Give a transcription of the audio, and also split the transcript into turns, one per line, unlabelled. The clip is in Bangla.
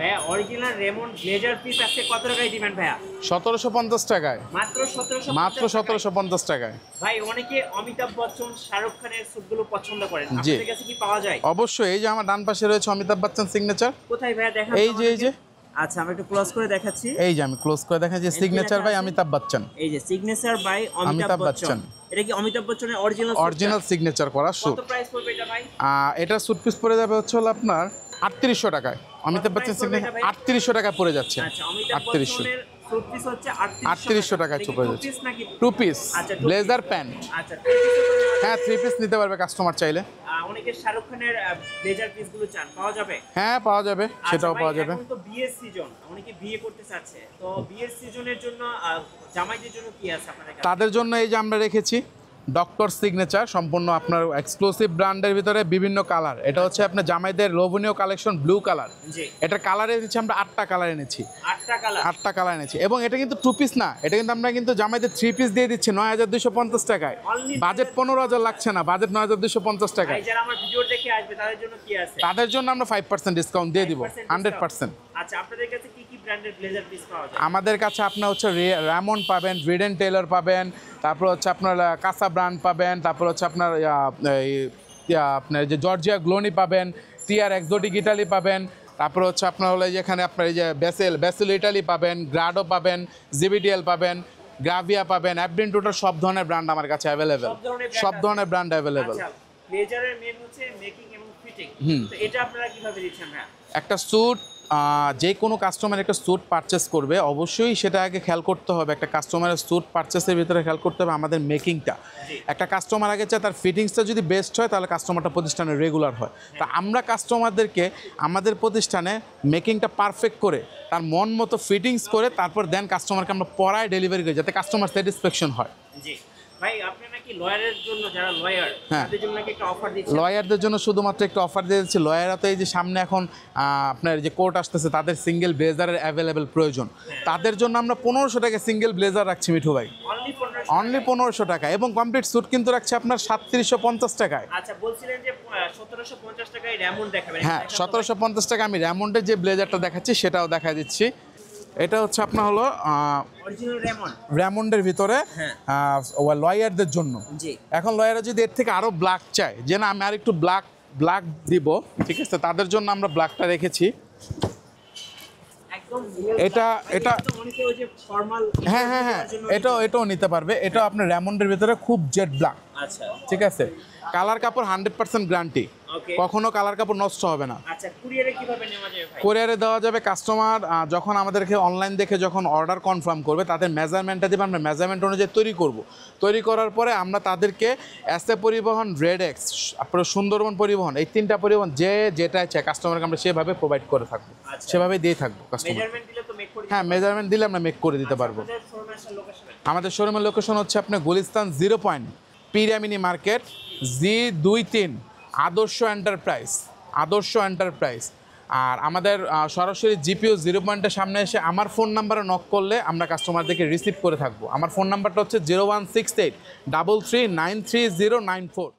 ভাইয়া অরিজিনাল রেমন্ড ব্লেজার পিস আছে কত টাকায় দিবেন ভাইয়া?
1750 টাকায়,
মাত্র 1750
মাত্র 1750 টাকায়।
ভাই অনেকে অমিতাভ বচ্চন শাহরুখ খানের স্যুটগুলো পছন্দ করেন,
জি
আপনাদের কাছে কি পাওয়া যায়?
অবশ্যই। এই যে আমার ডান পাশে রয়েছে অমিতাভ বচ্চন সিগনেচার।
কোথায় ভাইয়া দেখান?
এই যে এই যে
আচ্ছা আমি একটু ক্লোজ করে দেখাচ্ছি।
এই যে আমি ক্লোজ করে দেখা যে সিগনেচার বাই অমিতাভ বচ্চন।
এই যে সিগনেচার বাই অমিতাভ বচ্চন। এটা কি অমিতাভ বচ্চনের
অরিজিনাল সিগনেচার করা স্যুট।
কত প্রাইস পড়বে এটা ভাই?
এটা স্যুট পিস পড়ে যাবে হচ্ছে হলো আপনার 3800 টাকায়। অমিতাভ বচ্চন সিগনেচার 3800 টাকা পড়ে যাচ্ছে।
আচ্ছা অমিতাভ
3800
বচ্চনের স্যুট পিস হচ্ছে
3800 টাকায় পড়ে যাচ্ছে। Two piece blazer pant.
আচ্ছা
হ্যাঁ 3 পিস নিতে পারবে কাস্টমার চাইলে।
অনেকে শাহরুখ খানের ব্লেজার পিসগুলো চান, পাওয়া যাবে?
হ্যাঁ পাওয়া যাবে, সেটাও পাওয়া যাবে।
এখন তো বিয়ের সিজন, অনেকে বিয়ে করতে চাচ্ছে, তো বিয়ের সিজনের জন্য জামাইদের জন্য কি আছে আপনাদের কাছে?
তাদের জন্য এই যে আমরা রেখেছি ডক্টর সিগনেচার, সম্পূর্ণ আপনার এক্সক্লুসিভ ব্র্যান্ডের ভিতরে বিভিন্ন কালার। এটা হচ্ছে আপনার জামাইদের লোভনীয় কালেকশন ব্লু কালার। এটার কালার এনেছি আমরা 8টা কালার এনেছি। 8টা কালার এনেছি এবং এটা কিন্তু 2 পিস না, এটা কিন্তু আমরা কিন্তু জামাইদের 3 পিস দিয়ে দিচ্ছি 9250 টাকায়। বাজেট 15000 লাগছে না, বাজেট 9250 টাকায়।
যারা আমার ভিডিও দেখে আসবে তাদের জন্য কি আছে?
তাদের জন্য আমরা 5% ডিসকাউন্ট দিয়ে দিব 100%।
আচ্ছা আপনাদের কাছে কি কি ব্র্যান্ডের ব্লেজার পিস পাওয়া যায়?
আমাদের কাছে আপনার হচ্ছে রেমন্ড পাবেন, রিডেন টেইলর পাবেন, তারপর হচ্ছে আপনার কাসা ব্র্যান্ড পাবেন, তারপর হচ্ছে আপনার আপনার যে জর্জিয়া গ্লোনি পাবেন, টিআর এক্সোটিক ইটালি পাবেন, তারপর হচ্ছে আপনার হলো যেখানে আপনার এই যে বেসেল ইটালি পাবেন, গ্রাডো পাবেন, জিবিটিএল পাবেন, গ্রাভিয়া পাবেন, অ্যাবডিন টোটাল সব ধরনের ব্র্যান্ড আমার কাছে অ্যাভেলেবেল। সব ধরনের ব্র্যান্ড অ্যাভেলেবেল।
ব্লেজারের মেন হচ্ছে মেকিং এবং ফিটিং, তো এটা আপনারা কিভাবে দিচ্ছেন ভাই?
একটা স্যুট যে কোনো কাস্টমার একটা স্যুট পারচেস করবে, অবশ্যই সেটা আগে খেয়াল করতে হবে। একটা কাস্টমারের স্যুট পারচেসের ভিতরে খেয়াল করতে হবে আমাদের মেকিংটা। একটা কাস্টমার আগে চায় তার ফিটিংসটা যদি বেস্ট হয় তাহলে কাস্টমারটা প্রতিষ্ঠানে রেগুলার হয়। তা আমরা কাস্টমারদেরকে আমাদের প্রতিষ্ঠানে মেকিংটা পারফেক্ট করে তার মন মতো ফিটিংস করে তারপর দেন কাস্টমারকে আমরা পড়ায় ডেলিভারি করি যাতে কাস্টমার স্যাটিসফ্যাকশন হয়।
জি ভাই, আপনি নাকি লয়ারের জন্য, যারা লয়ার তাদের জন্য নাকি একটা অফার দিচ্ছেন?
লয়ারদের জন্য শুধুমাত্র একটা অফার দিয়ে দিচ্ছি। লয়াররা তো এই যে সামনে এখন আপনার যে কোর্ট আসতেছে, তাদের সিঙ্গেল ব্লেজারের অ্যাভেলেবেল প্রয়োজন। তাদের জন্য আমরা 1500 টাকা সিঙ্গেল ব্লেজার রাখছি মিঠু ভাই, অনলি 1500 টাকা, এবং কমপ্লিট স্যুট কিন্তু রাখছি আপনার 3750 টাকায়।
আচ্ছা বলছিলেন যে 1750 টাকায় রেমন্ড দেখাবেন?
হ্যাঁ 1750 টাকা আমি রেমন্ডের যে ব্লেজারটা দেখাচ্ছি সেটাও দেখা দিচ্ছি। এটা হচ্ছে আপনার হলো
অরিজিনাল
রেমন্ডের ভিতরে লয়ারদের জন্য। এখন লয়াররা যদি এর থেকে আরো ব্ল্যাক চায়, যে না আমি আর একটু ব্ল্যাক দিব, ঠিক আছে, তাদের জন্য আমরা ব্ল্যাকটা রেখেছি। এটা হ্যাঁ হ্যাঁ হ্যাঁ এটাও নিতে পারবে। এটা আপনার রেমন্ডের ভিতরে খুব জেড ব্ল্যাক।
আচ্ছা
ঠিক আছে, কালার কাপড় 100% গ্যারান্টি, কখনো কালার কাপড় নষ্ট হবে না।
আচ্ছা কুরিয়ারে কিভাবে নেওয়া যাবে ভাই?
কুরিয়ারে দেওয়া যাবে। কাস্টমার যখন আমাদেরকে অনলাইন দেখে যখন অর্ডার কনফার্ম করবে, তাদের মেজারমেন্টটা দেবে, আমরা মেজারমেন্ট অনুযায়ী তৈরি করার পরে আমরা তাদেরকে এসএ পরিবহন, রেডেক্স, আপনার সুন্দরবন পরিবহন, এই 3টা পরিবহন যে যেটা চায় কাস্টমারকে আমরা সেভাবে প্রোভাইড করে থাকবো, সেভাবে দিয়ে থাকবো কাস্টমার। হ্যাঁ মেজারমেন্ট দিলে আমরা মেক করে দিতে পারবো। আমাদের শোরুমের লোকেশন হচ্ছে আপনার গুলিস্তান 0 পয়েন্ট, পিরামিনি মার্কেট, G23 আদর্শ এন্টারপ্রাইজ। আর আমাদের সরাসরি জিপিও 0 পয়েন্টের সামনে এসে আমার ফোন নাম্বারে নক করলে আমরা কাস্টমারদেরকে রিসিভ করে থাকবো। আমার ফোন নাম্বারটা হচ্ছে 0168 3393 094।